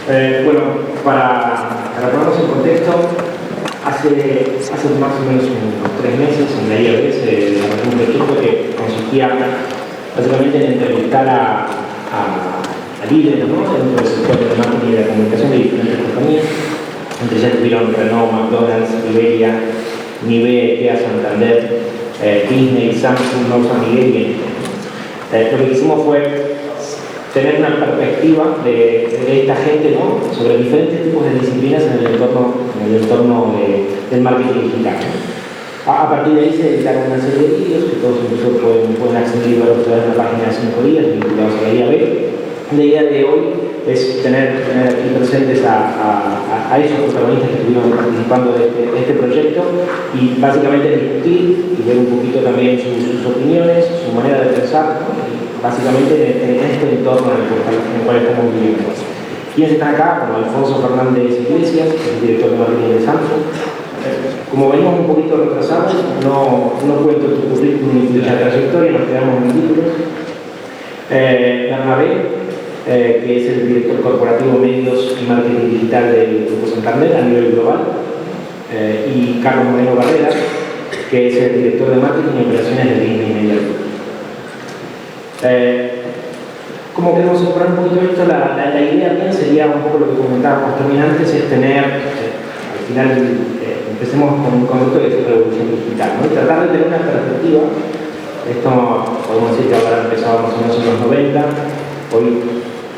Bueno, para ponernos en contexto, hace más o menos unos 3 meses en la IAB se desarrolló un proyecto que consistía básicamente en entrevistar a líderes, ¿no?, dentro del sector de marketing y de la comunicación de diferentes compañías. Entre ellas estuvieron Renault, McDonald's, Iberia, Nivea, IKEA, Santander, Disney, Samsung, North Miguel y Entel. Lo que hicimos fue tener una perspectiva de esta gente, ¿no?, sobre diferentes tipos de disciplinas en el entorno del marketing digital. A partir de ahí se editaron una serie de vídeos que todos incluso pueden acceder y ver en la página de 5 días vinculados a la IAB. La idea de hoy es tener aquí presentes a esos protagonistas que estuvieron participando de este proyecto y básicamente discutir y ver un poquito también sus opiniones, su manera de pensar, ¿no?, básicamente en este entorno en el cual estamos viviendo. ¿Quiénes están acá? Bueno, Alfonso Fernández Iglesias, el director de marketing de Samsung. Como venimos un poquito retrasados, no cuento tu currículum ni tu trayectoria, nos quedamos en títulos. Bernabé, que es el director corporativo de medios y marketing digital del Grupo Santander a nivel global. Y Carlos Moreno Barrera, que es el director de marketing y operaciones de Disney Media Group. Como queremos separar un poquito esto, la idea bien sería un poco lo que comentábamos también antes, es tener, al final, empecemos con un concepto de revolución digital, ¿no?, y tratar de tener una perspectiva. Esto podemos decir que ahora empezado más o menos en los 90, hoy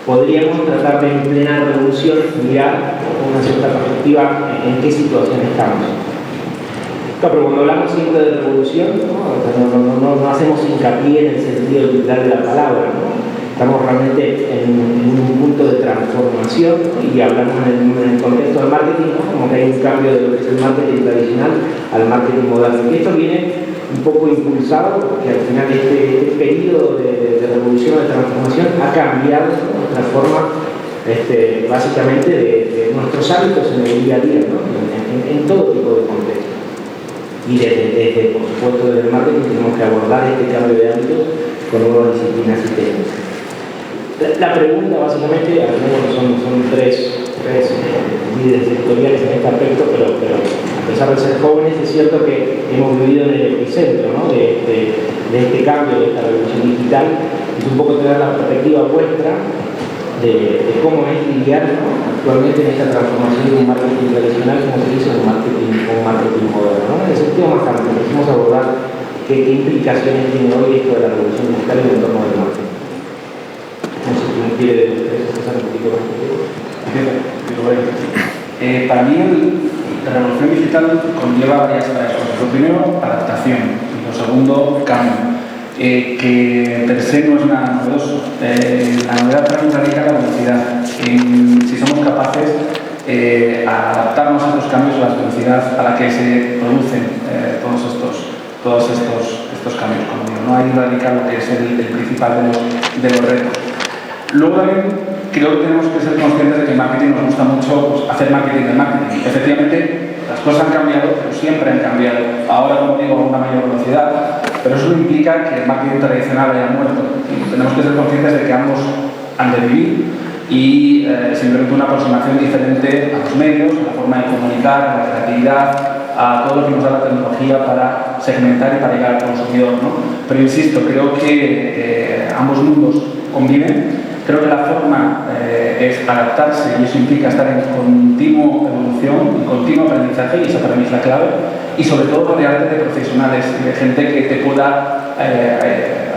podríamos tratar de en plena revolución mirar con una cierta perspectiva en qué situación estamos. Pero cuando hablamos siempre de revolución, no hacemos hincapié en el sentido literal de la palabra, ¿no? Estamos realmente en un punto de transformación, ¿no?, y hablamos en el contexto del marketing, ¿no?, como que hay un cambio de lo que es el marketing tradicional al marketing moderno. Y esto viene un poco impulsado porque al final este periodo de revolución, de transformación, ha cambiado, ¿no?, nuestra forma básicamente de nuestros hábitos en el día a día, ¿no?, en todo tipo de contextos. Y desde, por supuesto, desde el marketing tenemos que abordar este cambio de hábitos con nuevas disciplinas y técnicas. La pregunta, básicamente, son tres líderes sectoriales en este aspecto, pero a pesar de ser jóvenes, es cierto que hemos vivido en el epicentro, ¿no?, de este cambio, de esta revolución digital. Es un poco tener la perspectiva vuestra de cómo es lidiar, ¿no?, actualmente en esta transformación de un marketing tradicional, como se dice, un marketing moderno, ¿no? En el sentido más amplio, empezamos a abordar qué implicaciones tiene hoy esto de la revolución digital en el entorno del marketing. No sé si me quiere expresar un poquito más. Para mí la revolución digital conlleva varias cosas. Lo primero, adaptación, y lo segundo, cambio. Que per se no es nada novedoso. La novedad también radica en la velocidad. Si somos capaces a adaptarnos a estos cambios, a la velocidad a la que se producen todos estos cambios. Como digo, ¿no? Ahí radica lo que es el principal de los retos. Luego también creo que tenemos que ser conscientes de que el marketing nos gusta mucho, pues, hacer marketing de marketing. Efectivamente, las cosas han cambiado, pero siempre han cambiado. Ahora, como digo, a una mayor velocidad, pero eso no implica que el marketing tradicional haya muerto. Tenemos que ser conscientes de que ambos han de vivir y simplemente una aproximación diferente a los medios, a la forma de comunicar, a la creatividad, a todo lo que nos da la tecnología para segmentar y para llegar al consumidor, ¿no? Pero insisto, creo que ambos mundos conviven. Creo que la forma es adaptarse y eso implica estar en continua evolución, en continuo aprendizaje, y esa para mí es la clave. Y sobre todo rodearte de profesionales, de gente que te pueda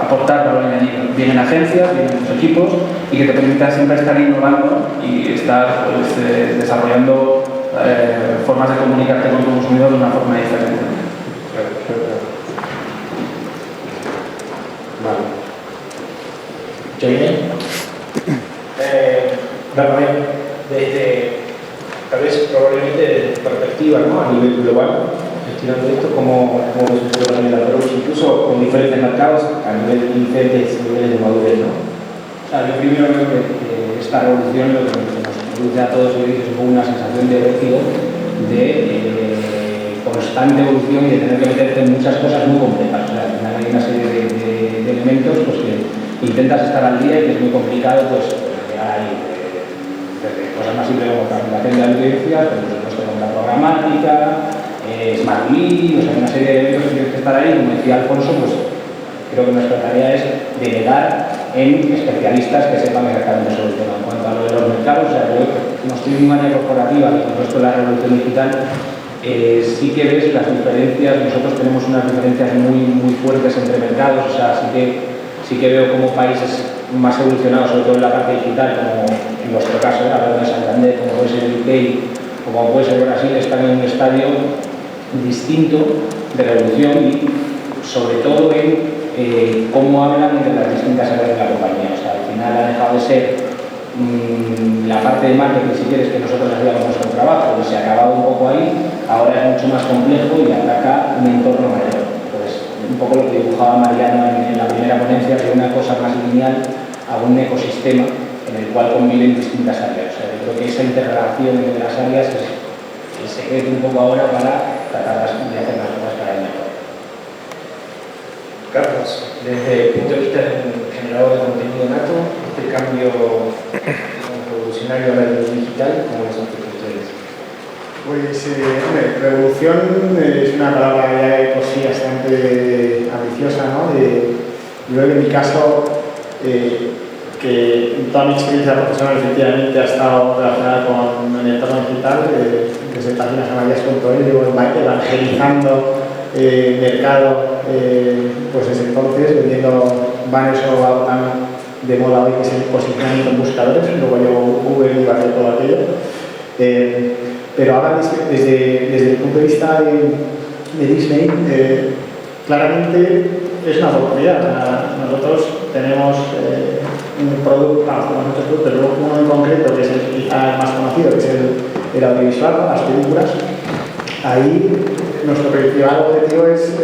aportar valor añadido, bien en agencias, bien en tus equipos, y que te permita siempre estar innovando y estar desarrollando formas de comunicarte con tu consumidor de una forma diferente. Vale. Jaime, desde, tal vez probablemente desde tu perspectiva, ¿no?, a nivel global, gestionando esto, ¿cómo se puede poner el approach, incluso con diferentes mercados, a diferentes niveles de madurez, ¿no? O sea, yo primero creo que esta revolución lo que nos produce a todos hoy es una sensación de vértigo, de constante evolución y de tener que meterte en muchas cosas muy complejas. O sea, al final hay una serie de elementos, pues, que intentas estar al día y que es muy complicado, pues, hay desde cosas más simple como captación de audiencias, pero por supuesto como la programática, Smart Lead, o sea, una serie de eventos que tienen que estar ahí. Como decía Alfonso, pues creo que nuestra tarea es delegar en especialistas que sepan exactamente sobre el tema. En cuanto a lo de los mercados, o sea, yo como estoy en un área corporativa y con esto de la revolución digital, sí que ves las diferencias. Nosotros tenemos unas diferencias muy fuertes entre mercados, o sea, sí que veo como países más evolucionados, sobre todo en la parte digital, como en nuestro caso, hablando de Santander, como puede ser el UK o como puede ser Brasil, están en un estadio distinto de revolución y sobre todo en cómo hablan entre las distintas áreas de la compañía. O sea, al final ha dejado de ser la parte de marketing, si quieres, que nosotros hacíamos nuestro trabajo, y se ha acabado un poco ahí. Ahora es mucho más complejo y ataca un entorno mayor. Pues un poco lo que dibujaba Mariano en la primera ponencia, de una cosa más lineal a un ecosistema en el cual conviven distintas áreas. O sea, yo creo que esa interrelación entre las áreas es el secreto un poco ahora para tratar de hacer las cosas para el mejor. Carlos, desde el punto de vista de un generador de contenido nato, este cambio revolucionario a la digital, ¿cómo lo son ustedes? Pues, hombre, revolución es una palabra ya de por sí bastante ambiciosa, ¿no? Yo creo que en mi caso, que en toda mi experiencia profesional efectivamente ha estado relacionada con el entorno digital, desde páginas amarillas.es, llevo evangelizando mercado, pues desde entonces, vendiendo banners o algo tan de moda hoy que es el posicionamiento en buscadores, luego llevo Google y hacer todo aquello. Pero ahora desde el punto de vista de Disney, claramente es una oportunidad. Nosotros tenemos un producto, tenemos muchos productos, pero uno en concreto que es el quizá más conocido, que es el audiovisual, las películas. Ahí nuestro principal objetivo es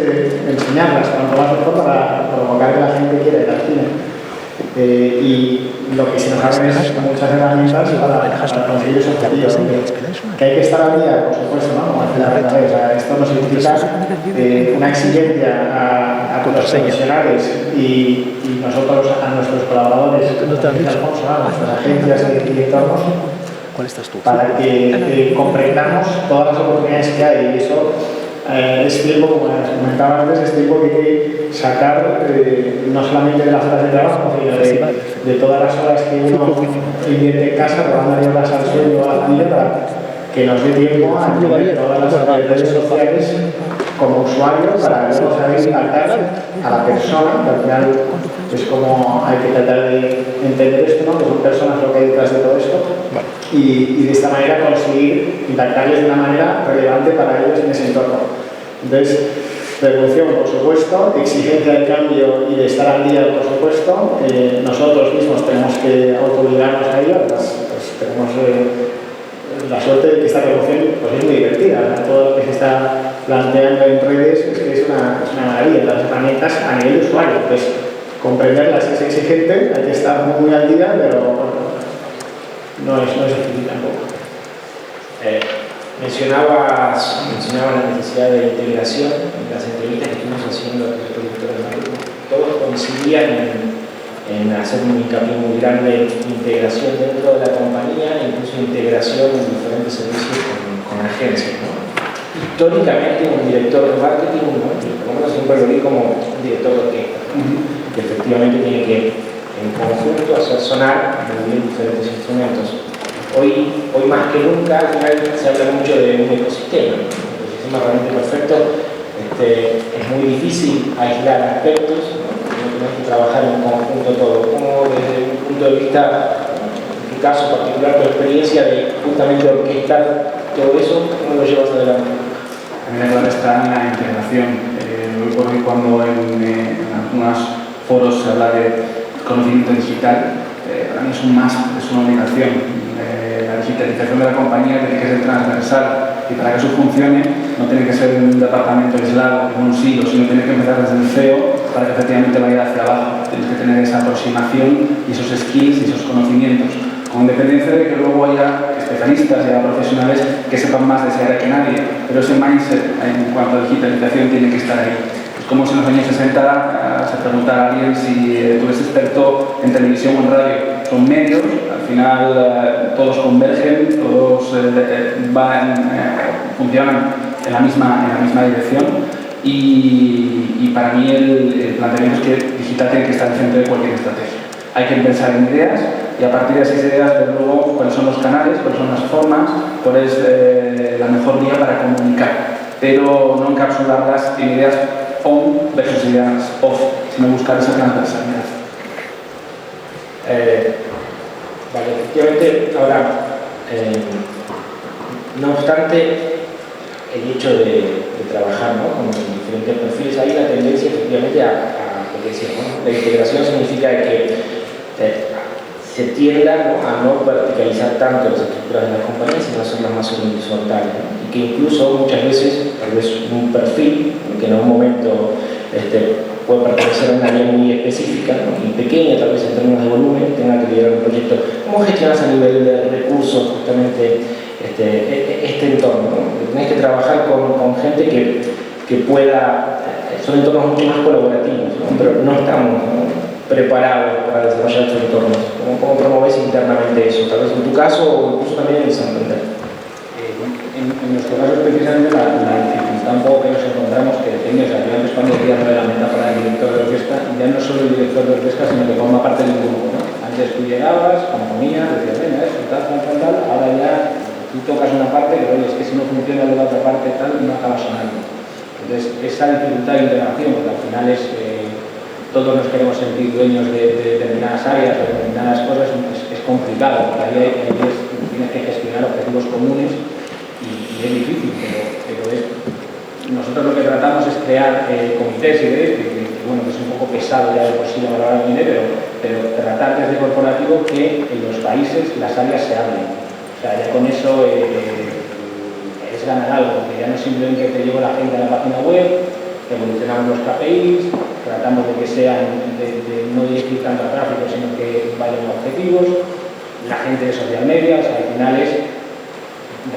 enseñarlas cuanto más mejor para provocar que la gente quiera ir al cine. Y lo que se nos abren es muchas herramientas para conseguir esos objetivos. Que hay que estar al día, por supuesto, ¿no? Como decía la primera vez, o sea, esto nos significa una exigencia a los profesionales y nosotros a nuestros colaboradores, a nuestras agencias y entornos, para que comprendamos todas las oportunidades que hay. Y eso es tiempo, como les comentaba antes, es tiempo que hay que sacar no solamente de las horas de trabajo, sino de todas las horas que uno invierte en casa, robando horas al sueldo a la familia, para que nos dé tiempo a entender todas las redes sociales como usuario, para luego saber impactar a la persona, que al final es como hay que tratar de entender esto, ¿no? Que son personas lo que hay detrás de todo esto, y de esta manera conseguir impactarles de una manera relevante para ellos en ese entorno. Entonces, revolución, por supuesto, exigencia de cambio y de estar al día, por supuesto. Nosotros mismos tenemos que autoobligarnos a ello. Además, pues, tenemos la suerte de que esta revolución pues, es muy divertida. Todo lo que se está planteando en redes es que es una maravilla. Las herramientas a nivel de usuario. Entonces, comprenderlas es exigente, hay que estar muy al día, pero no es difícil tampoco. Mencionaba la necesidad de integración en las entrevistas que estuvimos haciendo a los productores de marketing. Todos coincidían en hacer un hincapié muy grande en integración dentro de la compañía, incluso integración en diferentes servicios con agencias, ¿no? Históricamente un director de marketing, ¿no? Por lo menos siempre lo vi como un director de orquesta, que efectivamente tiene que en conjunto hacer sonar muy bien diferentes instrumentos. Hoy más que nunca al final se habla mucho de un ecosistema, ¿no? Un ecosistema realmente perfecto. Es muy difícil aislar aspectos, ¿no? Tenemos que trabajar en conjunto todo. Como desde un punto de vista, en tu caso particular, tu experiencia de justamente orquestar todo eso, ¿cómo lo llevas adelante? A mí la clave está en la integración. Hoy por hoy, cuando en algunos foros se habla de conocimiento digital, para mí es un más, es una obligación. La digitalización de la compañía tiene que ser transversal y para que eso funcione no tiene que ser un departamento aislado, en un silo, sino tiene que empezar desde el CEO para que efectivamente vaya hacia abajo. Tienes que tener esa aproximación y esos skills y esos conocimientos, con independencia de que luego haya especialistas y haya profesionales que sepan más de esa área que nadie, pero ese mindset en cuanto a digitalización tiene que estar ahí. Es como si en los años 60 se preguntara a alguien si tú eres experto en televisión o en radio. Son medios, al final todos convergen, todos funcionan en la misma dirección y para mí el planteamiento es que digital tiene que estar al centro de cualquier estrategia. Hay que pensar en ideas y a partir de esas ideas ver luego cuáles son los canales, cuáles son las formas, cuál es la mejor vía para comunicar, pero no encapsularlas en ideas on versus ideas off, sino buscar esa transversalidad. Vale, efectivamente, ahora, no obstante, el hecho de trabajar, ¿no?, con diferentes perfiles, hay una tendencia efectivamente a lo que decíamos, ¿no? La integración significa que se tienda, ¿no?, a no verticalizar tanto las estructuras de las compañías, sino hacerlas más horizontales, ¿no? Y que incluso muchas veces, tal vez un perfil que en algún momento puede pertenecer a una área muy específica, ¿no?, y pequeña, tal vez en términos de volumen, tenga que liderar un proyecto. ¿Cómo gestionas a nivel de recursos justamente este entorno, ¿no? Tenés que trabajar con gente que pueda, son entornos mucho más colaborativos, ¿no?, pero no estamos, ¿no?, preparados para desarrollar estos entornos. ¿Cómo promoves internamente eso? Tal vez en tu caso o incluso también en el Santander. En nuestro caso precisamente la dificultad un poco que nos encontramos que depende, o sea, yo antes cuando decía de la meta para el director de orquesta, ya no solo el director de orquesta, sino que forma parte del grupo, ¿no? Antes tú llegabas, componías, decías, venga, esto, tal, ahora ya tú tocas una parte, pero oye, es que si no funciona de la otra parte, tal, no acaba sonando. Entonces, esa dificultad de integración, porque al final es, todos nos queremos sentir dueños de determinadas áreas, de determinadas cosas, es complicado, porque ahí tienes que gestionar objetivos comunes y es difícil, pero nosotros lo que tratamos es crear comités que bueno, es un poco pesado ya de por sí a la hora de dinero, pero tratar desde corporativo que en los países las áreas se hablen. O sea, ya con eso es ganar algo, porque ya no simplemente te llevo la gente a la página web, evolucionamos los KPIs, tratamos de que sean, de no dirigir tanto al tráfico, sino que vayan a objetivos, la gente de social media, o sea, al final es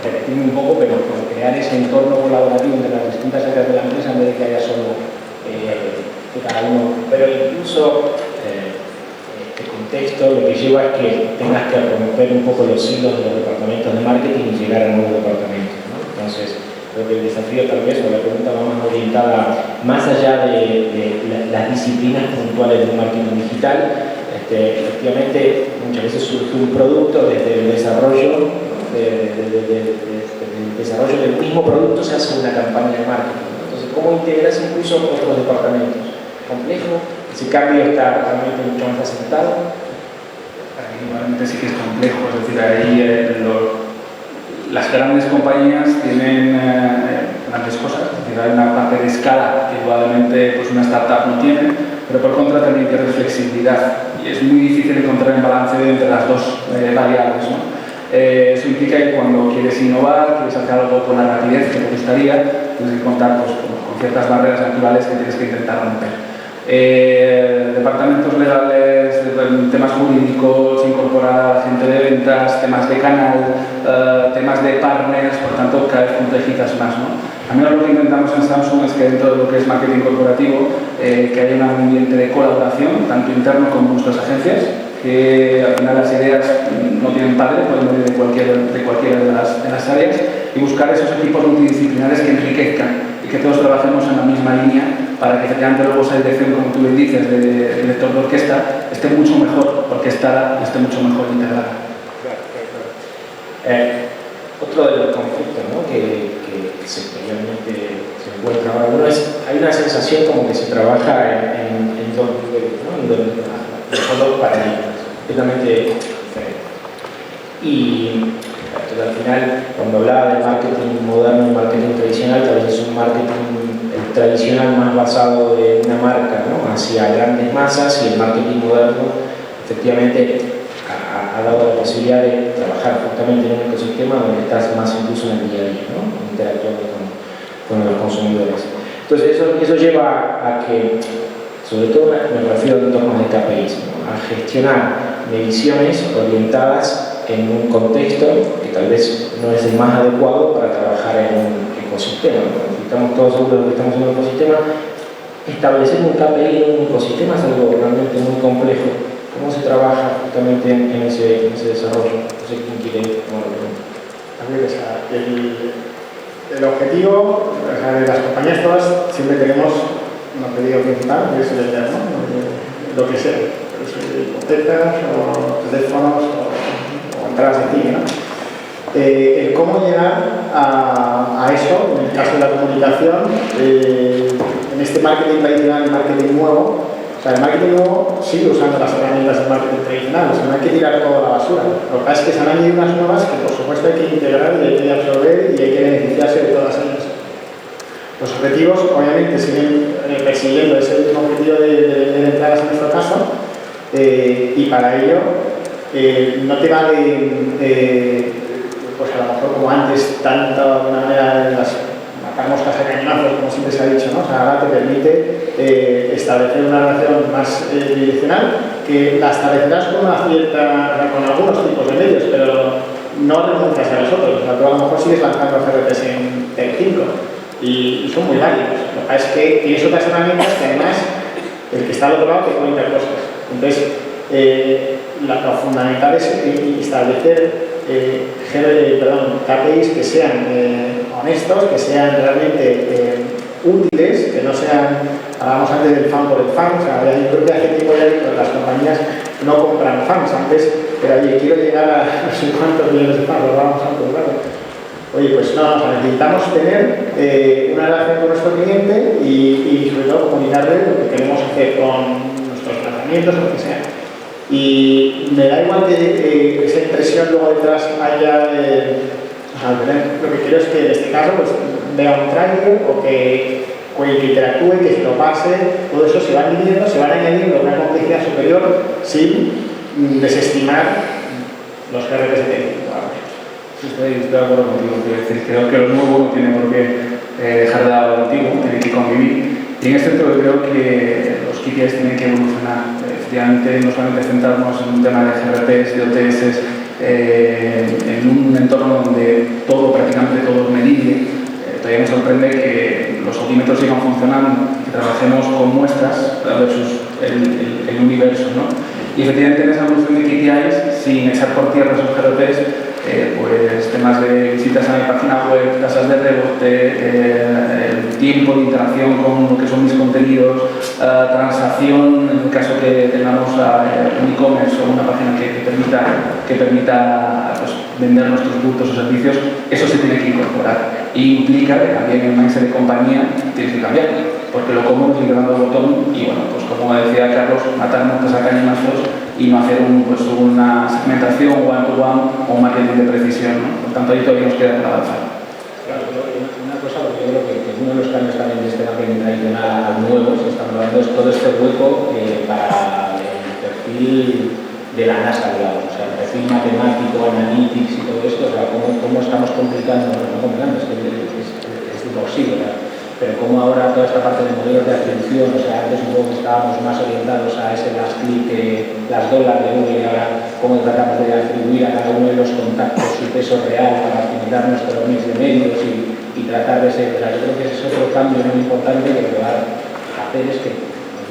repetirme un poco, pero crear ese entorno colaborativo entre las distintas áreas de la empresa en vez de que haya solo que cada uno. Pero incluso este contexto lo que lleva es que tengas que romper un poco los hilos de los departamentos de marketing y llegar a nuevos departamentos, ¿no? Entonces, creo que el desafío tal vez, o la pregunta va más orientada más allá de las disciplinas puntuales del marketing digital. Efectivamente, muchas veces surge un producto desde el desarrollo, del desarrollo del mismo producto se hace una campaña de marketing, ¿no? Entonces, ¿cómo integras incluso otros departamentos? ¿Complejo? ¿Ese cambio está realmente mucho más asentado? Para mí igualmente sí que es complejo, es decir, ahí las grandes compañías tienen grandes cosas, es decir, hay una parte de escala que probablemente pues una startup no tiene, pero por contra también tiene flexibilidad y es muy difícil encontrar el balance entre las dos variables, ¿no? Eso implica que cuando quieres innovar, quieres hacer algo con la rapidez que te gustaría, tienes que contar pues, con ciertas barreras naturales que tienes que intentar romper. Departamentos legales, temas jurídicos, incorporar a gente de ventas, temas de canal, temas de partners, por tanto cada vez complejizas más, ¿no? A mí lo que intentamos en Samsung es que dentro de lo que es marketing corporativo que haya un ambiente de colaboración, tanto interno como en nuestras agencias, que al final las ideas no tienen padre, pueden venir de cualquiera de las áreas, y buscar esos equipos multidisciplinares que enriquezcan y que todos trabajemos en la misma línea para que efectivamente luego esa dirección, como tú bien dices, de director de orquesta, esté mucho mejor orquestada y esté mucho mejor integrada. Otro de los conflictos, ¿no?, que sectorialmente se encuentra ahora, uno es, hay una sensación como que se trabaja en dos niveles, ¿no?, en dos paradigmas completamente diferentes. Y al final, cuando hablaba de marketing moderno y marketing tradicional, tal vez es un marketing tradicional más basado en una marca, ¿no?, hacia grandes masas, y el marketing moderno efectivamente ha dado la posibilidad de trabajar justamente en un ecosistema donde estás más incluso en el día a día, ¿no?, interactuando con los consumidores. Entonces eso lleva a que, sobre todo me refiero a entornos de KPIs, ¿no?, a gestionar mediciones orientadas en un contexto que tal vez no es el más adecuado para trabajar en un ecosistema, ¿no? Si estamos todos seguros de que estamos en un ecosistema, establecer un KPI en un ecosistema es algo realmente muy complejo. ¿Cómo se trabaja justamente en ese desarrollo? No sé quién quiere tomar la pregunta. El objetivo, o sea, de las compañías todas siempre tenemos un objetivo principal, que es vender, ¿no? Lo que sea, hipotecas o teléfonos o entradas de cine, ¿no? El cómo llegar a eso, en el caso de la comunicación, en este marketing tradicional y marketing nuevo. O sea, el marketing nuevo sigue usando las herramientas del marketing tradicional, o sea, no hay que tirar toda la basura. Lo que pasa es que se han añadido unas nuevas que por supuesto hay que integrar y hay que absorber y hay que beneficiarse de todas ellas. Los objetivos obviamente siguen persiguiendo ese mismo objetivo de entradas en nuestro caso, y para ello no te vale, pues a lo mejor como antes, tanto de alguna manera matar moscas a cañonazos, como siempre se ha dicho, ¿no? O sea, ahora te permite establecer una relación más direccional, que la establecerás con con algunos tipos de medios, pero no renuncias a los otros. O sea, tú a lo mejor sigues lanzando CRPs en Telecinco y son muy válidos. Lo que pasa es que tienes otras herramientas que además el que está al otro lado te cuenta cosas. Entonces, lo fundamental es establecer KPIs que sean honestos, que sean realmente útiles, que no sean, hablábamos antes del fan por el fan, o sea, yo creo que hace tiempo ya que las compañías no compran fans, antes era, oye, quiero llegar a no sé cuántos millones de fans, lo hablábamos antes, claro. Oye, pues no, o sea, necesitamos tener una relación con nuestro cliente y sobre todo comunicarle lo que queremos hacer con nuestros tratamientos o lo que sea. Y me da igual que esa impresión luego detrás haya, lo que quiero es que en este caso pues, vea un trailer o que interactúe, que se lo pase, todo eso se va midiendo, se van añadiendo una complejidad superior sin desestimar los GRPs de técnico. Estoy de acuerdo contigo, quiero decir, creo que lo nuevo no tiene por qué dejar de lado lo antiguo, tiene que convivir. Y en este sentido creo que los KPIs tienen que evolucionar. Efectivamente, no solamente centrarnos en un tema de GRPs, de OTS, en un entorno donde prácticamente todo es medible. Todavía me sorprende que los altímetros sigan funcionando, que trabajemos con muestras versus el universo, ¿no? Y efectivamente en esa evolución de KPIs, sin echar por tierra esos GRPs, pues temas de visitas a mi página web, tasas de rebote, el tiempo de interacción con lo que son mis contenidos, transacción, en el caso que tengamos un e-commerce o una página que permita pues, vender nuestros productos o servicios, eso se tiene que incorporar. Y implica que también el mindset de compañía tiene que cambiar, porque lo cómodo es ir dando el botón y, bueno, pues como decía Carlos, matar moscas a cañonazos y no hacer una segmentación one-to-one o un marketing de precisión, ¿no? Por tanto, ahí todavía nos queda por avanzar. Claro, una cosa, porque yo creo que uno de los cambios también de este marketing tradicional al nuevo, se está hablando, es todo este hueco para el perfil de la NASA, digamos, o sea, el perfil matemático, analytics y todo esto, o sea, cómo estamos complicando, no complicando, es que es imposible, ¿verdad? Pero como ahora toda esta parte de modelos de atribución, o sea, antes un poco estábamos más orientados a ese last click, las dólares de Google, y ahora cómo tratamos de atribuir a cada uno de los contactos su peso real para optimizar nuestros mix de medios y tratar de ser, o sea, yo creo que ese es otro cambio muy importante que lo que va a hacer es que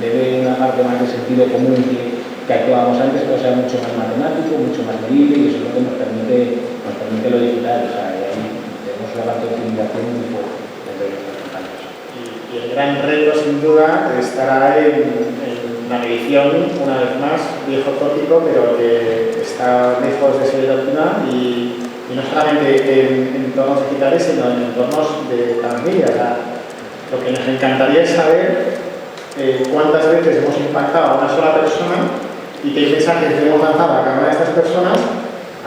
debe una parte más de sentido común que actuábamos antes, pero sea mucho más matemático, mucho más medible, y eso es lo que nos permite lo digital, o sea, y ahí tenemos una parte de optimización muy fuerte dentro de nuestras campañas. Y el gran reto, sin duda, estará en la medición, una vez más, viejo tópico, pero que está lejos de ser óptima y no solamente en entornos digitales, sino en entornos de transmedia. O sea, lo que nos encantaría es saber cuántas veces hemos impactado a una sola persona y qué mensajes hemos lanzado a cada una de estas personas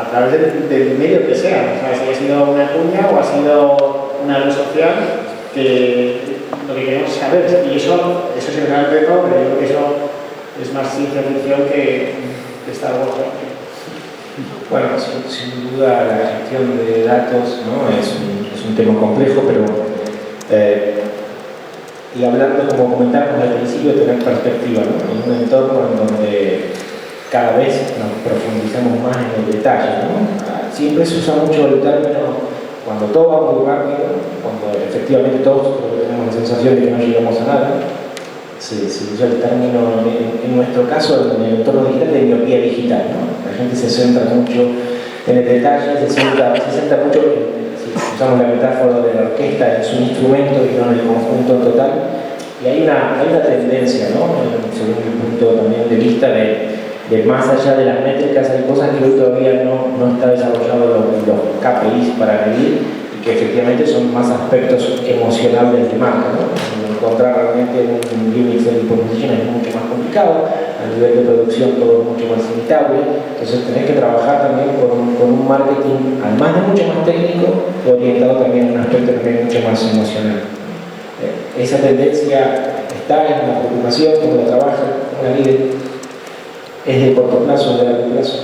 a través del medio que sea. O sea, si ha sido una cuña o ha sido una red social, que lo que queremos saber. Y eso es el gran reto, pero yo creo que eso es más ciencia ficción que Star Wars. Bueno, sin duda la gestión de datos, ¿no? es un tema complejo, pero y hablando, como comentábamos al principio, de tener perspectiva, ¿no? En un entorno en donde cada vez nos profundizamos más en el detalle, ¿no? Siempre se usa mucho el término cuando todo va muy rápido, cuando efectivamente todos tenemos la sensación de que no llegamos a nada, se usa el término, en nuestro caso, en el entorno digital, de miopía digital, ¿no? La gente se centra mucho en el detalle, se centra mucho, si usamos la metáfora de la orquesta, es un instrumento y no en el conjunto total. Y hay una tendencia, ¿no? Según mi punto también de vista, de más allá de las métricas, hay cosas que hoy todavía no está desarrollado los KPIs para medir y que efectivamente son más aspectos emocionales de marca, ¿no? Encontrar realmente un Unix de proposición es mucho más complicado, a nivel de producción todo es mucho más limitable, entonces tenés que trabajar también con un marketing, además de mucho más técnico, orientado también a un aspecto también mucho más emocional. Esa tendencia está, es una preocupación, como la trabaja una líder, es de corto plazo, de largo plazo.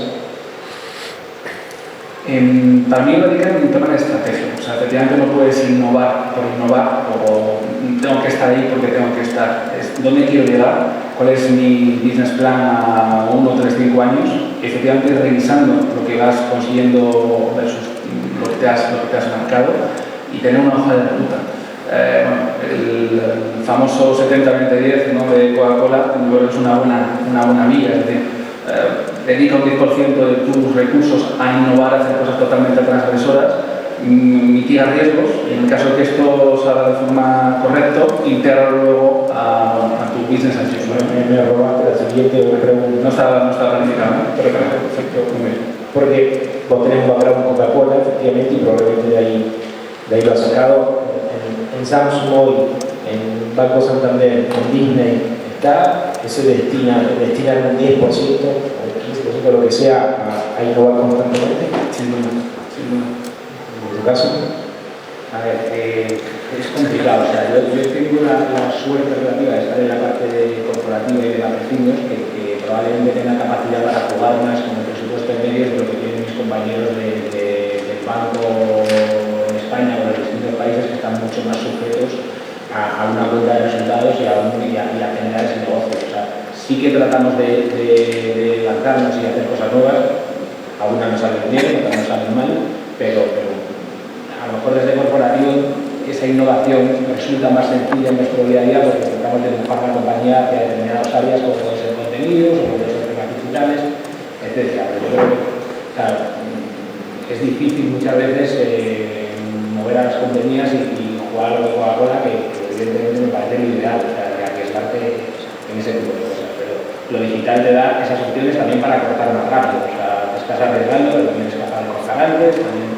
Para mí radica en un tema de estrategia. O sea, efectivamente no puedes innovar por innovar o tengo que estar ahí porque tengo que estar. Es dónde quiero llegar, cuál es mi business plan a 1, 3, 5 años, y efectivamente revisando lo que vas consiguiendo versus lo que te has marcado y tener una hoja de ruta. El famoso 70-20-10, ¿no?, de Coca-Cola, es una buena vía. Es decir, dedica un 10% de tus recursos a innovar, a hacer cosas totalmente transgresoras, mitiga riesgos, y en el caso de que esto salga de forma correcta, integra luego a tu business as usual. Me robaste la siguiente pregunta. No está planificado, ¿no? Pero perfecto, muy bien. Porque vos tenés un background con Coca-Cola, efectivamente, y probablemente de ahí lo has sacado. En Samsung hoy, en Banco Santander, en Disney, se destina un 10% o un 15% de lo que sea a innovar constantemente. Sin duda. En tu caso. A ver, es complicado. O sea, yo tengo la suerte relativa de estar en la parte corporativa y de patrocinios que probablemente tenga capacidad para jugar más con el presupuesto en medios de lo que tienen mis compañeros del banco en España o de los distintos países que están mucho más sujetos a una cuenta de resultados y a generar ese negocio. O sea, sí que tratamos de lanzarnos y hacer cosas nuevas. Algunas nos salen bien, otras nos salen mal, pero a lo mejor desde corporativo esa innovación resulta más sencilla en nuestro día a día porque tratamos de empujar la compañía hacia determinadas áreas como pueden ser contenidos, como pueden ser temas digitales, etc. Pero yo creo que, claro, es difícil muchas veces mover a las compañías y jugar a lo de Coca-Cola, que evidentemente me parece lo ideal, o sea, de arriesgarte en ese tipo de cosas. Pero lo digital te da esas opciones también para cortar más rápido. O sea, te estás arriesgando, pero también es capaz de cortar antes. También,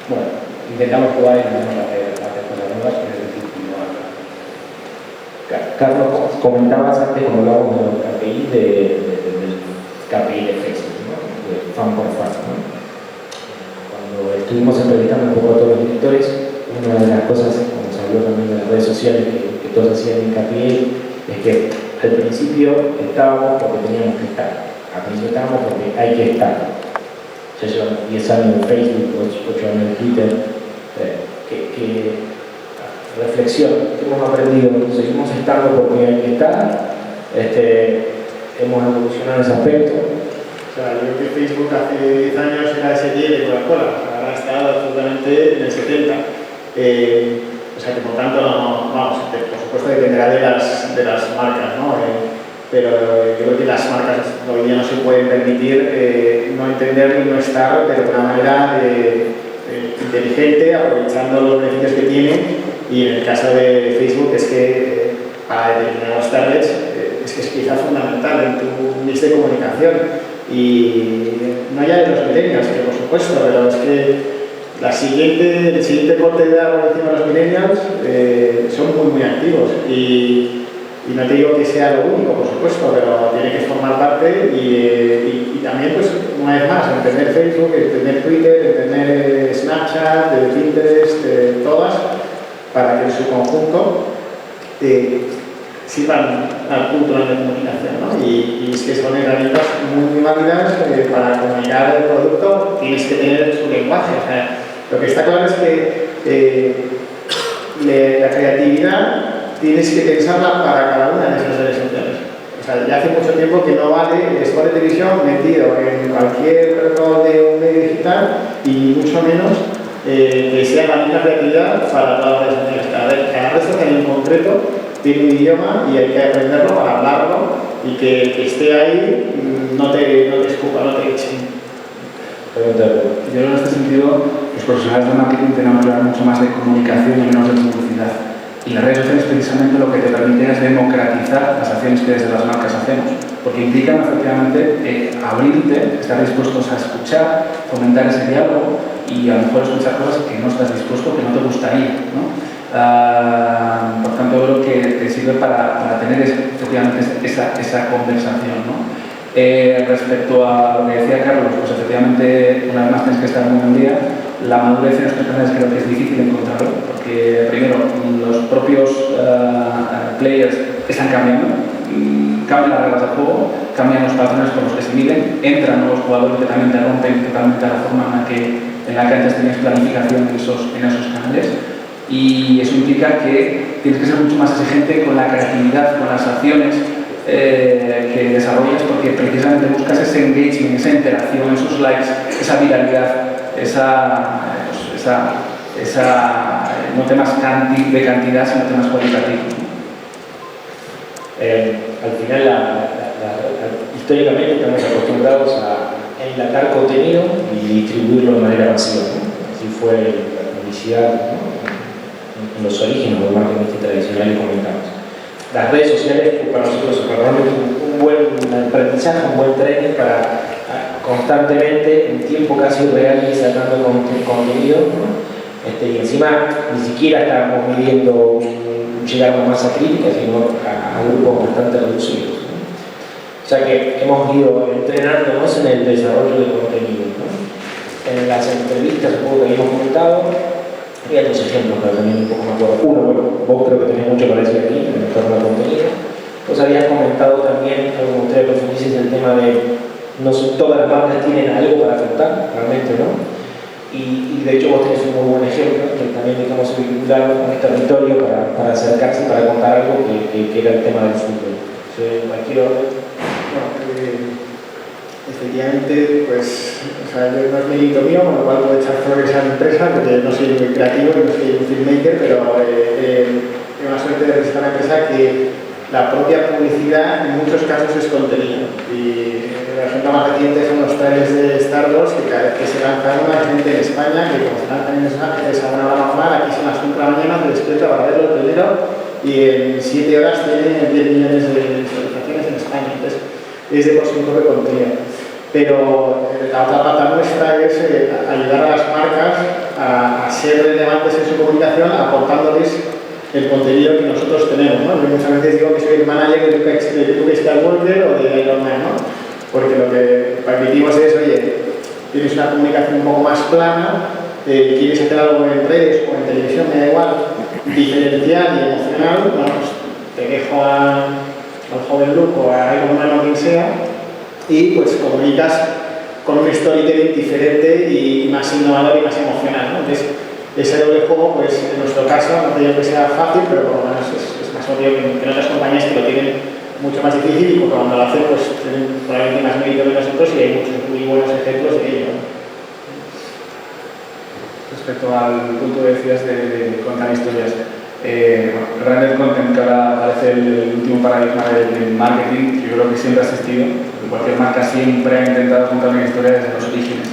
bueno, intentamos jugar y intentamos hacer cosas nuevas, pero es difícil no hacerlo. Carlos, comentabas antes cuando hablábamos de los KPI del KPI de Facebook, ¿no? De fan por fan, ¿no? Cuando estuvimos entrevistando un poco a todos los directores, una de las cosas, como se habló también de las redes sociales, que todos hacían hincapié, es que al principio estábamos porque teníamos que estar. Al principio estábamos porque hay que estar. Ya llevamos 10 años en Facebook, 8 años en Twitter. Reflexión, ¿qué hemos aprendido? Seguimos estando porque hay que estar. Hemos evolucionado en ese aspecto. O sea, yo creo que Facebook hace 10 años era ese día de Coca-Cola, ahora ha estado absolutamente en el 70. O sea que por tanto, vamos, por supuesto dependerá de las marcas, ¿no? Pero yo creo que las marcas hoy día no se pueden permitir no entender ni no estar, pero de una manera inteligente, aprovechando los beneficios que tienen. Y en el caso de Facebook es que para determinados targets es que es quizá fundamental en tu mix de comunicación. Y no ya de los millennials, que por supuesto, pero es que el siguiente corte de edad por encima de los millennials son muy activos y no te digo que sea lo único, por supuesto, pero tiene que formar parte y también, pues, una vez más, entender Facebook, entender Twitter, entender Snapchat, Pinterest, todas, para que en su conjunto sirvan al punto de comunicación, ¿no? Y es que son herramientas muy válidas para comunicar el producto, tienes que tener su lenguaje. O sea, lo que está claro es que la creatividad tienes que pensarla para cada una de esas redes sociales. O sea, ya hace mucho tiempo que no vale el spot de televisión metido en cualquier rol de un medio digital y mucho menos que sea la misma creatividad para todas las redes sociales. Cada red social en concreto tiene un idioma y hay que aprenderlo para hablarlo y que el que esté ahí no te escupa, no te eche. Yo en este sentido, los profesionales de marketing tenemos que hablar mucho más de comunicación y menos de publicidad. Y las redes sociales precisamente lo que te permiten es democratizar las acciones que desde las marcas hacemos, porque implican efectivamente abrirte, estar dispuestos a escuchar, fomentar ese diálogo y a lo mejor escuchar cosas que no estás dispuesto, que no te gustaría, ¿no? Por tanto, creo que te sirve para tener efectivamente esa conversación, ¿no? Respecto a lo que decía Carlos, pues efectivamente una vez más tienes que estar muy en día. La madurez en estos canales creo que es difícil encontrarlo, porque primero los propios players están cambiando, cambian las reglas del juego, cambian los patrones por los que se miden, entran nuevos jugadores que también te rompen totalmente la forma en la que antes tenías planificación en esos canales, y eso implica que tienes que ser mucho más exigente con la creatividad, con las acciones que desarrollas, porque precisamente buscas ese engagement, esa interacción, esos likes, esa viralidad, no temas de cantidad, sino temas cualitativos. Al final, históricamente estamos acostumbrados a enlatar contenido y distribuirlo de manera masiva, ¿no? Así fue la publicidad, ¿no? En los orígenes del marketing tradicional y comentamos. Las redes sociales para nosotros realmente un buen aprendizaje, un buen training para constantemente, en tiempo casi real, ir sacando contenido, ¿no? Y encima ni siquiera estábamos midiendo llegar a una masa crítica, sino a grupos bastante reducidos, ¿no? O sea que hemos ido entrenándonos en el desarrollo de contenido, ¿no? En las entrevistas, un poco que habíamos comentado, y hay otros ejemplos, pero también un poco me acuerdo. Uno, bueno, vos creo que tenés mucho para decir aquí, en el torno de contenido. Vos habías comentado también, algo que ustedes profundices, el tema de no todas las marcas tienen algo para contar, realmente, ¿no? Y de hecho vos tenés un muy buen ejemplo, que también digamos vinculado con el territorio para acercarse, para contar algo que era el tema del fútbol. ¿Sí? ¿Cualquier orden? Efectivamente, pues, o sea, yo no es mérito mío, con lo cual puedo echar flores a mi empresa, porque no soy muy creativo, no soy un filmmaker, pero tengo la suerte de representar una empresa que la propia publicidad en muchos casos es contenido. Y el ejemplo más reciente son los trailers de Star Wars, que cada vez que se lanza una gente en España, que como se lanzan en Los Ángeles a una hora normal, aquí son las 5 de la mañana, se despierta para verlo el primero, y en 7 horas tiene 10 millones de visualizaciones en España. Entonces, es de por sí un poco de contenido. Pero la otra pata nuestra es ayudar a las marcas a ser relevantes en su comunicación, aportándoles el contenido que nosotros tenemos, ¿no? Yo muchas veces digo que soy el manager de Luke Skywalker o de Iron Man, ¿no? Porque lo que permitimos es, oye, tienes una comunicación un poco más plana, quieres hacer algo en redes o en televisión, me da igual, diferencial y emocional, bueno, pues te dejo al joven Luke o a Iron Man o quien sea, y pues comunicas con un storytelling diferente y más innovador y más emocional, ¿no? Entonces, ese doble juego, pues en nuestro caso, no digo que sea fácil, pero por lo menos es más obvio que en otras compañías que lo tienen mucho más difícil y cuando lo hacen, pues tienen probablemente más mérito que nosotros y hay muchos muy buenos ejemplos de ello, ¿no? Respecto al punto que decías de contar historias, Branded Content, que ahora aparece el último paradigma del marketing, que yo creo que siempre ha existido, porque cualquier marca siempre ha intentado contar una historia desde los orígenes.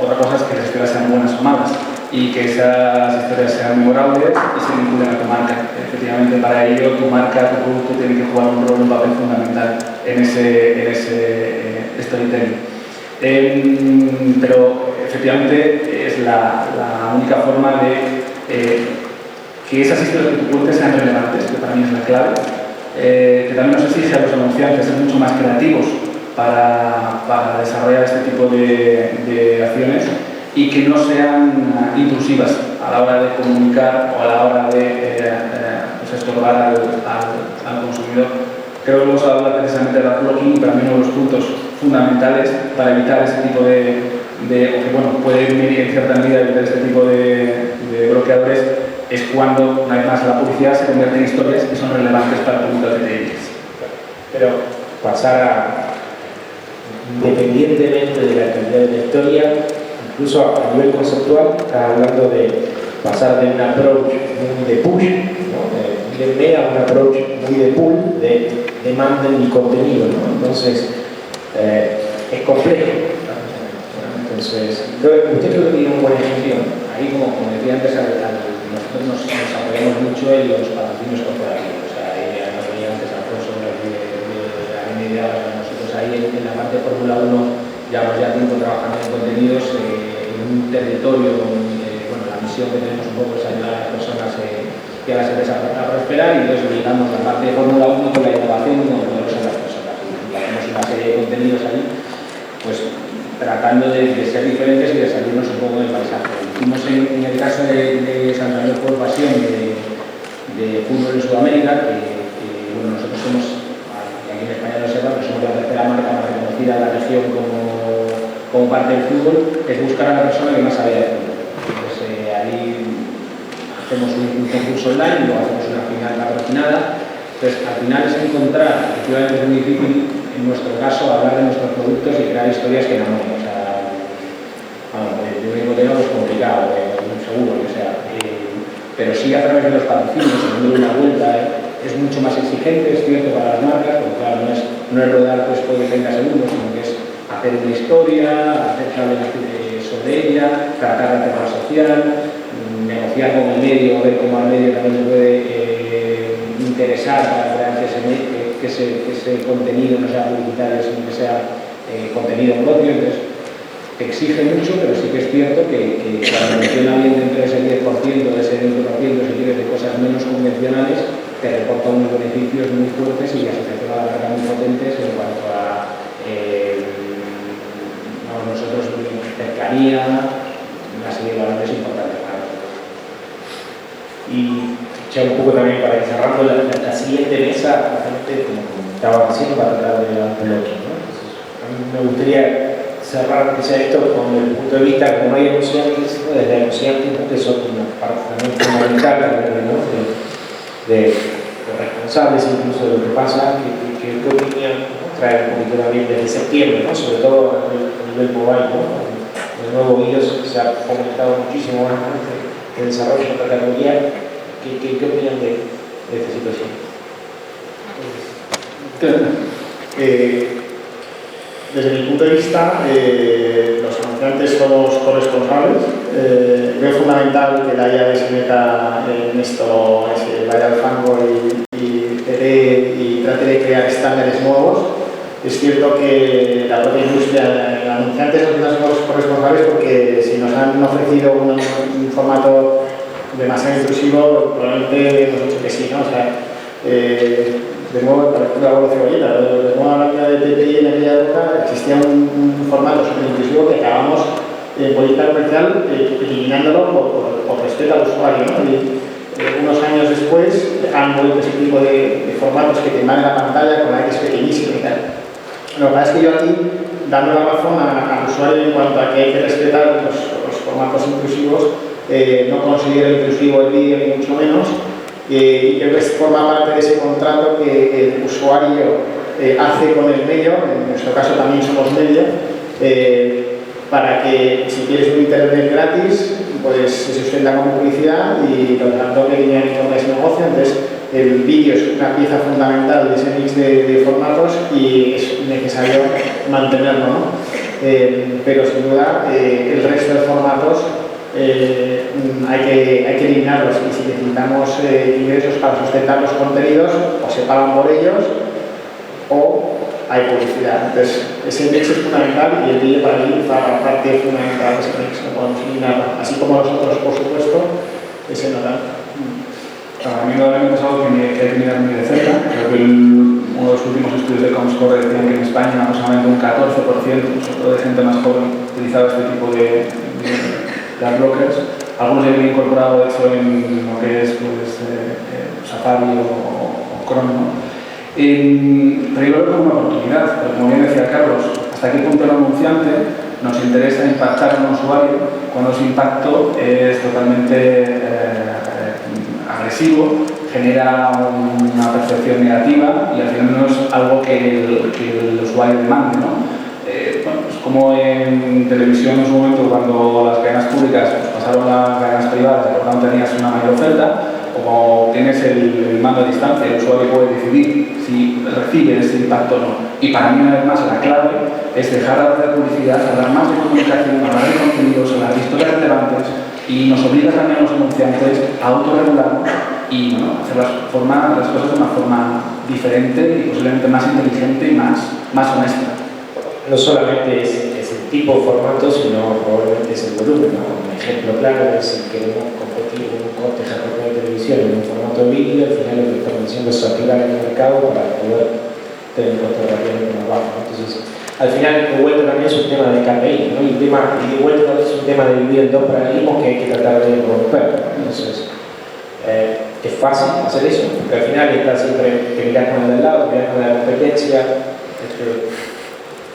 Otra cosa es que las historias sean buenas o malas y que esas historias sean memorables y se vinculen a tu marca. Efectivamente, para ello tu marca, tu producto tiene que jugar un rol, un papel fundamental en ese storytelling. Pero efectivamente es la única forma de que esas historias que tú cuentes sean relevantes, que para mí es la clave, que también nos exige a los anunciantes ser mucho más creativos para desarrollar este tipo de acciones y que no sean intrusivas a la hora de comunicar o a la hora de estorbar al consumidor. Creo que hemos hablado precisamente del blocking y para mí uno de los puntos fundamentales para evitar ese tipo puede en cierta medida evitar este tipo de bloqueadores es cuando, una vez más, la publicidad se convierte en historias que son relevantes para el público que te diriges. Pero pasar independientemente de la calidad de la historia, incluso a nivel conceptual, estás hablando de pasar de un approach de push, ¿no? quieren ver a un approach muy de pool, de demanda y contenido, ¿no? Entonces, es complejo. Entonces, usted creo que tiene un buen ejemplo. Ahí, como decía antes, nosotros nos apoyamos mucho en los patrocinios corporativos. O sea, nos venía antes Alfonso de la media, nosotros ahí en la parte de Fórmula 1 llevamos ya tiempo trabajando en contenidos en un territorio donde, bueno, la misión que tenemos un poco es ayudar a las personas y a las empresas a prosperar, y entonces ligamos la parte de Fórmula 1 con la innovación y con lo que son las personas. Y hacemos una serie de contenidos allí, pues tratando de ser diferentes y de salirnos un poco del paisaje. Hicimos en el caso de Santander por Pasión de fútbol en Sudamérica, que bueno, nosotros somos, aquí en España no se sepa, pero somos la tercera marca más reconocida de la región como parte del fútbol, que es buscar a la persona que más sabía de fútbol. Entonces ahí hacemos un concurso online y luego hacemos una final patrocinada. Entonces al final es encontrar, efectivamente es muy difícil en nuestro caso hablar de nuestros productos y crear historias que enamoren. O sea, de un único tema es complicado, seguro que sea. Pero sí a través de los patrocinios, dándole una vuelta, es mucho más exigente, es cierto, para las marcas, porque claro, no es rodar después de 30 segundos, sino que es hacer una historia, hacer que hablen sobre ella, tratar de tema social, negociar con el medio, a ver cómo al medio también le puede interesar para que ese contenido no sea publicitario, sino que sea contenido propio. Entonces, te exige mucho, pero sí que es cierto que cuando funciona bien dentro de ese 10%, de ese 20%, si quieres, de cosas menos convencionales, te reporta unos beneficios muy fuertes y asociación a la marca muy potentes en cuanto a nosotros cercanía, una serie de valores importantes para nosotros. Y ya un poco también para ir cerrando la siguiente mesa, justamente como estaba haciendo, para tratar de dar el otro, ¿no? Entonces, a mí me gustaría cerrar quizá esto con el punto de vista, como hay anunciantes, ¿no? Desde anunciantes, ¿no? Que son una parte también fundamental, ¿no? de responsables incluso de lo que pasa, ¿qué opinión, ¿no? Trae un poquito también desde septiembre, ¿no? Sobre todo a nivel mobile, ¿no? El nuevo iOS se ha fomentado muchísimo más, ¿no? El desarrollo de esta tecnología. ¿Qué opinan de esta situación? Desde mi punto de vista, los anunciantes somos corresponsables. Veo fundamental que la IA se meta en esto, vaya al fango y trate de crear estándares nuevos. Es cierto que la propia industria, los anunciantes no somos corresponsables porque si nos han ofrecido un formato demasiado intrusivo, probablemente hemos dicho que sí, ¿no? O sea, de nuevo, para la abuelo cebollita, de nuevo hablando de TPI en aquella época, existía un formato súper intrusivo que acabamos en política comercial eliminándolo por respeto al usuario, ¿no? Y unos años después han vuelto ese tipo de formatos que te invaden la pantalla con la X pequeñísima y tal. Lo que pasa es que yo aquí, dando la razón al usuario en cuanto a que hay que respetar los formatos intrusivos, no considero intrusivo el vídeo ni mucho menos, y creo que forma parte de ese contrato que el usuario hace con el medio, en nuestro caso también somos medio, para que si quieres un internet gratis, pues se sustenta con publicidad y los datos que vienen con ese negocio. Entonces el vídeo es una pieza fundamental de ese mix de formatos y es necesario mantenerlo, ¿no? Pero sin duda el resto de formatos hay que eliminarlos, y si necesitamos ingresos para sustentar los contenidos, o se pagan por ellos o hay publicidad. Entonces ese mix es fundamental y el vídeo para mí forma parte fundamental de ese mix, no podemos eliminarlo, así como nosotros, por supuesto, ese no tanto. A mí probablemente es algo que hay que mirar muy de cerca. Creo que uno de los últimos estudios de Comscore decían que en España aproximadamente un 14%, sobre todo de gente más joven, utilizaba este tipo de adblockers. Algunos ya vienen incorporados, de hecho, en lo que es pues, Safari o Chrome, ¿no? Pero yo lo veo como una oportunidad, pero como bien decía Carlos, hasta qué punto el anunciante nos interesa impactar a un usuario cuando ese impacto es totalmente agresivo, genera una percepción negativa y al final no es algo que el usuario demande, ¿no? Bueno, pues como en televisión en su momento, cuando las cadenas públicas pues, pasaron a las cadenas privadas y por tanto tenías una mayor oferta, o como tienes el mando a distancia, el usuario puede decidir si recibe ese impacto o no. Y para mí, una vez más, la clave es dejar de hablar de publicidad, hablar más de comunicación, hablar de contenidos, hablar de historias relevantes, y nos obliga también a los anunciantes a autorregularnos y bueno, hacer las cosas de una forma diferente y posiblemente más inteligente y más honesta. No solamente es el tipo de formato, sino probablemente es el volumen, ¿no? Un ejemplo claro es si queremos competir con un corte de televisión en un formato de vídeo, al final lo que estamos haciendo es saturar el mercado para poder tener un costo relativamente más bajo, ¿no? Entonces, al final, de vuelta también es un tema de KPI, ¿no? Y de vuelta también es un tema de dividir en dos paradigmas que hay que tratar de romper, ¿no? Entonces, es fácil hacer eso, porque al final está siempre que mirar con el de al lado, mirar con la competencia.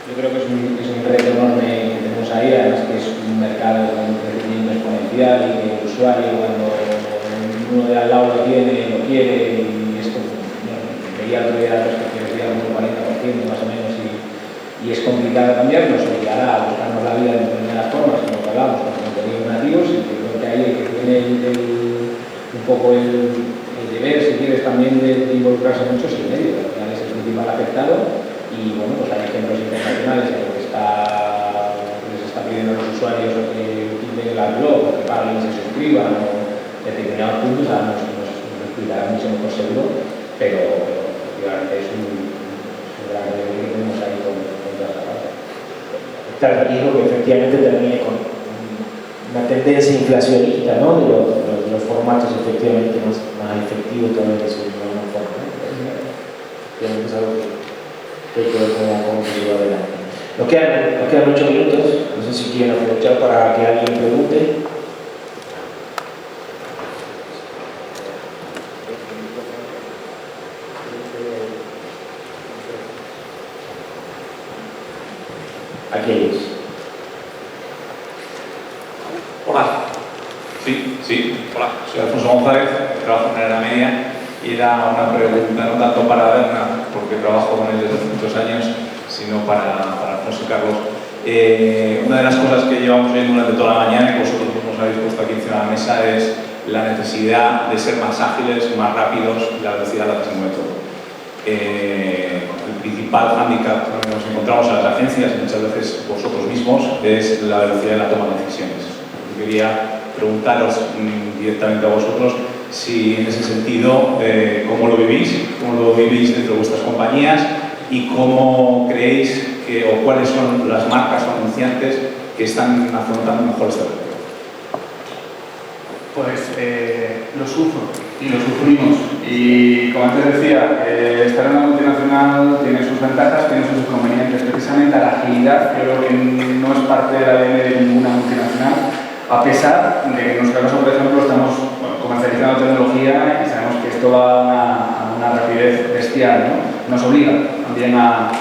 Yo creo que es un reto enorme que tenemos ahí, además que es un mercado con un crecimiento exponencial y que el usuario cuando uno de al lado lo quiere y es como, veía el otro día datos que crecían un 40% más o menos y es complicado cambiar, nos obligará a buscarnos la vida de determinadas formas, como hablamos, con contenidos nativos, y creo que ahí el que tiene un poco el deber, si quieres, también de involucrarse mucho es el medio, al final es el principal afectado. Y bueno, pues hay ejemplos internacionales en los que les está pidiendo a los usuarios que quiten el adblock o que paguen y se suscriban o determinados puntos, ahora nos explicará mucho mejor seguro, pero efectivamente es un gran nivel que tenemos ahí con toda esta parte. Está el riesgo que efectivamente termine con una tendencia inflacionista, ¿no? De los formatos efectivamente más efectivos también de su forma, ¿no? Es algo que hay que ver cómo se lleva adelante. Nos quedan 8 minutos, no sé si quieren aprovechar para que alguien pregunte. Aquellos. Hola. Sí, hola. Soy Alfonso González, trabajo en Era Media y era una pregunta no tanto para Berna, porque trabajo con él desde hace muchos años, sino para Alfonso y Carlos. Una de las cosas que llevamos viendo durante toda la mañana y vosotros nos habéis puesto aquí encima de la mesa es la necesidad de ser más ágiles, más rápidos y la velocidad a la que se mueve todo. El principal hándicap con el que nos encontramos en las agencias y muchas veces vosotros mismos es la velocidad de la toma de decisiones. Yo quería preguntaros directamente a vosotros si en ese sentido, cómo lo vivís dentro de vuestras compañías y cómo creéis o cuáles son las marcas o anunciantes que están afrontando mejor este reto. Pues lo sufro y lo sufrimos. Y como antes decía, estar en una multinacional tiene sus ventajas, tiene sus inconvenientes. Precisamente la agilidad creo que no es parte del ADN de ninguna multinacional, a pesar de que en nuestro caso, por ejemplo, estamos comercializando tecnología y sabemos que esto va a una rapidez bestial, ¿no? Nos obliga también a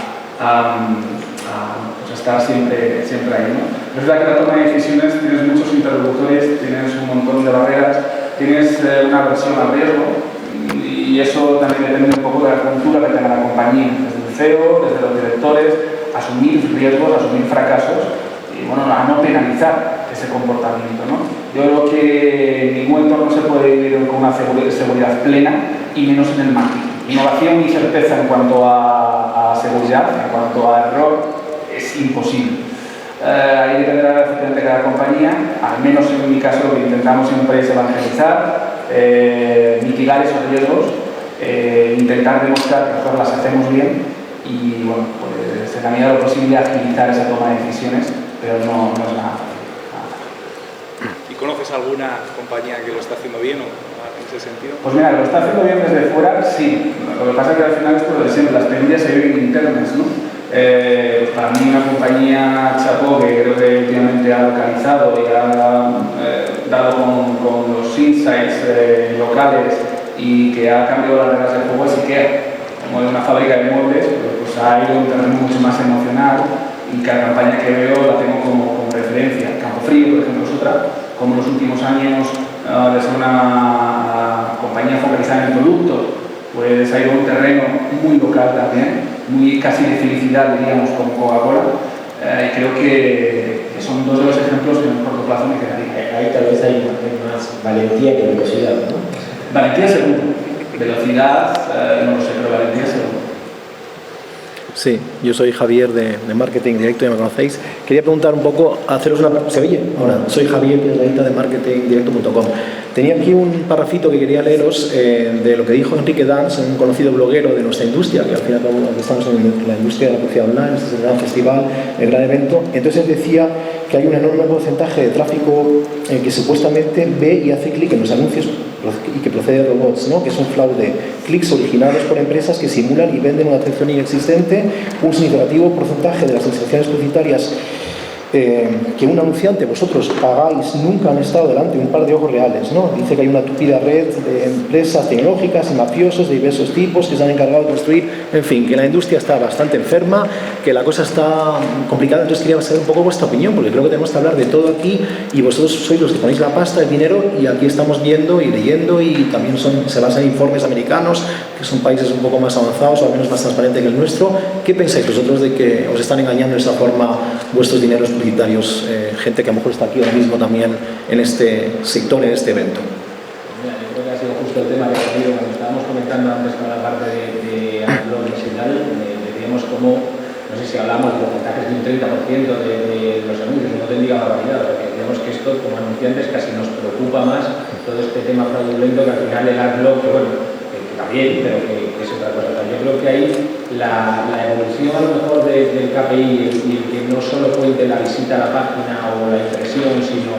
estar siempre ahí, ¿no? Pero es verdad que la toma de decisiones tienes muchos interlocutores, tienes un montón de barreras, tienes una aversión al riesgo y eso también depende un poco de la cultura que tenga la compañía, desde el CEO, desde los directores, asumir riesgos, asumir fracasos y bueno, a no penalizar ese comportamiento, ¿no? Yo creo que en ningún entorno se puede vivir con una seguridad plena y menos en el marketing. Innovación y certeza en cuanto a seguridad, en cuanto a error, es imposible. Ahí dependerá de cada compañía, al menos en mi caso lo que intentamos siempre es evangelizar, mitigar esos riesgos, intentar demostrar que nosotros las hacemos bien y bueno, pues en la medida de lo posible agilizar esa toma de decisiones, pero no es nada fácil. ¿Y conoces alguna compañía que lo está haciendo bien o en ese sentido? Pues mira, lo está haciendo bien desde fuera, sí. Lo que pasa es que al final esto de siempre, las tendencias se viven internas, ¿no? Para mí una compañía chapó que creo que últimamente ha localizado y ha dado con los insights locales y que ha cambiado las reglas del juego es IKEA. Como de una fábrica de muebles, pues ha ido a un terreno mucho más emocional y cada campaña que veo la tengo como referencia. Campofrío, por ejemplo, es otra. Como en los últimos años de ser una compañía focalizada en el producto, pues ha ido a un terreno muy local también, muy casi de felicidad, diríamos, como Coca-Cola. Y creo que son dos de los ejemplos que en el corto plazo me quedaría. Ahí tal vez hay más valentía que velocidad, ¿no? Valentía seguro. Velocidad, no lo sé, pero valentía seguro. Sí, yo soy Javier de Marketing Directo, ya me conocéis. Quería preguntar un poco, haceros una... ¿Se oye? Ahora, soy Javier, Piedrahita de marketingdirecto.com. Tenía aquí un parrafito que quería leeros de lo que dijo Enrique Dans, un conocido bloguero de nuestra industria, que al final estamos en la industria de la publicidad online, este es el gran festival, el gran evento. Entonces él decía que hay un enorme porcentaje de tráfico que supuestamente ve y hace clic en los anuncios y que procede de robots, ¿no? Que es un fraude. Clics originados por empresas que simulan y venden una atención inexistente, un significativo porcentaje de las inserciones publicitarias que un anunciante, vosotros pagáis, nunca han estado delante de un par de ojos reales, ¿no? Dice que hay una tupida red de empresas tecnológicas y mafiosos de diversos tipos que se han encargado de construir, en fin, que la industria está bastante enferma, que la cosa está complicada. Entonces quería saber un poco vuestra opinión, porque creo que tenemos que hablar de todo aquí y vosotros sois los que ponéis la pasta, el dinero, y aquí estamos viendo y leyendo, y también se basan en informes americanos, que son países un poco más avanzados o al menos más transparentes que el nuestro. ¿Qué pensáis vosotros de que os están engañando de esa forma vuestros dineros publicitarios, gente que a lo mejor está aquí ahora mismo también en este sector, en este evento? Mira, yo creo que ha sido justo el tema que ha salido cuando estábamos comentando antes con la parte de AdBlock y tal, decíamos cómo, no sé si hablamos de porcentajes de un 30% de los anuncios, no te diga barbaridad, porque decíamos que esto como anunciantes casi nos preocupa más todo este tema fraudulento, que al final el AdBlock, que bueno, que también, pero que es otra cosa. Yo creo que ahí la evolución a lo mejor del KPI y el que no solo cuente la visita a la página o la impresión, sino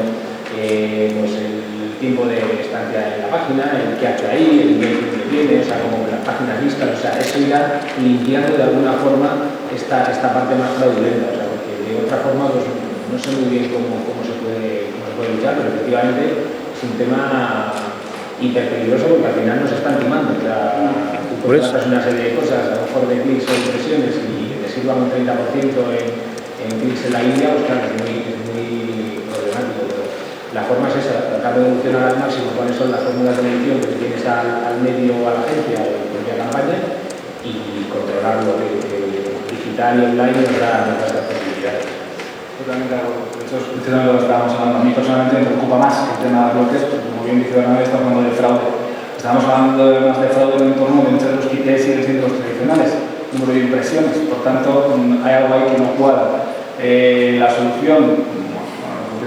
pues el tiempo de estancia en la página, el que hace ahí, el engagement que tiene, o sea, como las páginas vistas, o sea, eso irá limpiando de alguna forma esta parte más fraudulenta, o sea, porque de otra forma pues, no sé muy bien cómo se puede luchar, pero efectivamente es un tema hiper peligroso porque al final nos están timando, o sea, tú contratas una serie de cosas, a lo mejor de clics o impresiones y te sirvan un 30% en clics en la India, pues claro, es muy problemático. Pero la forma es esa, tratar de evolucionar al máximo cuáles son las fórmulas de medición que tienes al medio, a la agencia o a la propia campaña, y controlar lo que digital y online nos da estas posibilidades. Totalmente de acuerdo. De hecho, lo que estábamos hablando, a mí personalmente me preocupa más el tema de bloques, porque como bien dice Bernabé, estamos hablando de fraude. Estamos hablando más de fraude en el entorno de muchos de los KPIs siguen siendo los tradicionales, número de impresiones, por tanto hay algo ahí que no cuadra. La solución,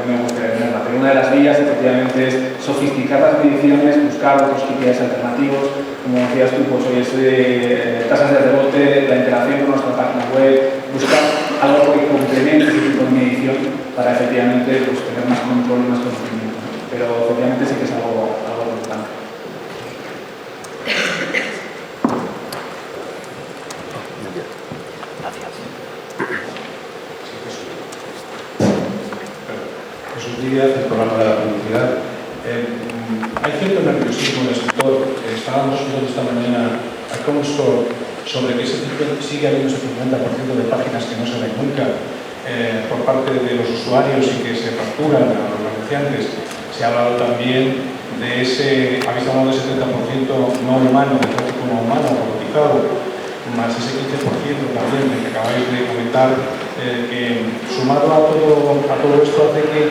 me gustaría tenerla, pero una de las vías efectivamente es sofisticar las mediciones, buscar otros KPIs alternativos, como decías tú, pues hoy es tasas de rebote, la interacción con nuestra página web, buscar algo que complemente ese tipo de medición para efectivamente pues, tener más control y más conocimiento. Pero efectivamente sí que es algo importante. Jesús Díaz, el programa de la publicidad. Hay cierto nerviosismo en el sector. Estábamos viendo esta mañana a Comscore sobre que sigue habiendo ese 50% de páginas que no se ven nunca por parte de los usuarios y que se facturan a los anunciantes. Se ha hablado también de ese, habéis hablado de ese 30% no humano, de tráfico no humano, robotizado, más ese 15% también que acabáis de comentar, que sumado a todo esto hace que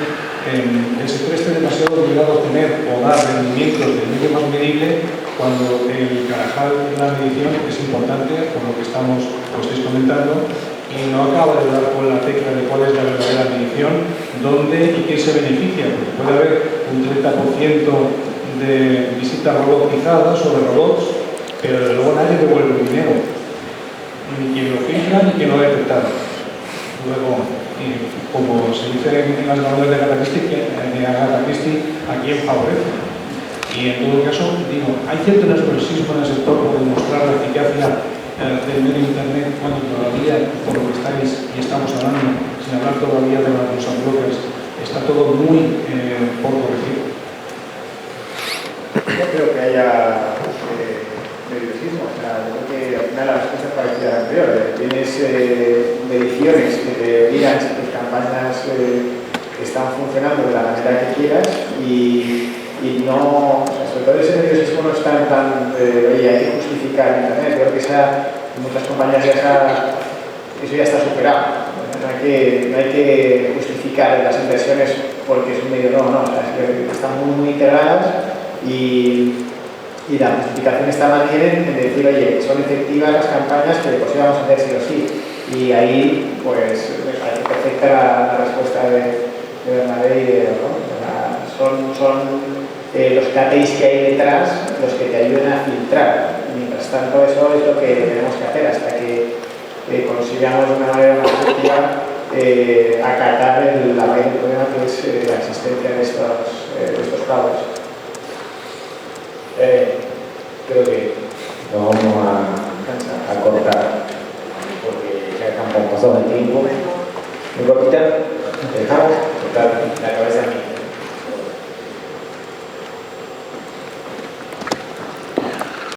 el sector esté demasiado obligado a obtener o dar rendimientos del medio más medible, cuando el trabajar en la medición es importante, por lo que estáis comentando, y no acaba de dar con la tecla de cuál es la verdadera medición, dónde y quién se beneficia, porque puede haber un 30% de visitas robotizadas sobre robots, pero desde luego nadie devuelve el dinero, ni quien lo filtra ni quien lo ha detectado. Luego, como se dice en las novelas de Agatha Christie, ¿a quién favorece? Y en todo caso, digo, hay cierto nerviosismo en el sector por demostrar la eficacia del medio Internet cuando todavía, por lo que estáis y estamos hablando, sin hablar todavía de los adblockers, está todo muy por corregir. No creo que haya nerviosismo, o sea, yo creo que al final la respuesta es parecida a la anterior. Tienes mediciones que te digan si tus campañas están funcionando de la manera que quieras y no, o sea, sobre todo ese nerviosismo no está en plan oye, hay que justificar Internet. Creo que en muchas compañías eso ya está superado. No hay que justificar las inversiones porque es un medio, no, o sea, es que están muy integradas y Y la justificación está más bien en decir, oye, son efectivas las campañas que pues íbamos a hacer sí o sí. Y ahí, pues, me parece perfecta la respuesta de Bernabé y de Ron. Son los KPIs que hay detrás los que te ayuden a filtrar. Mientras tanto, eso es lo que tenemos que hacer hasta que consigamos de una manera más efectiva acatar la raíz del problema, que es la existencia de estos fraudes. Creo que nos vamos a cortar porque ya estamos pasados el tiempo. Muy cortita, dejamos cortar la cabeza.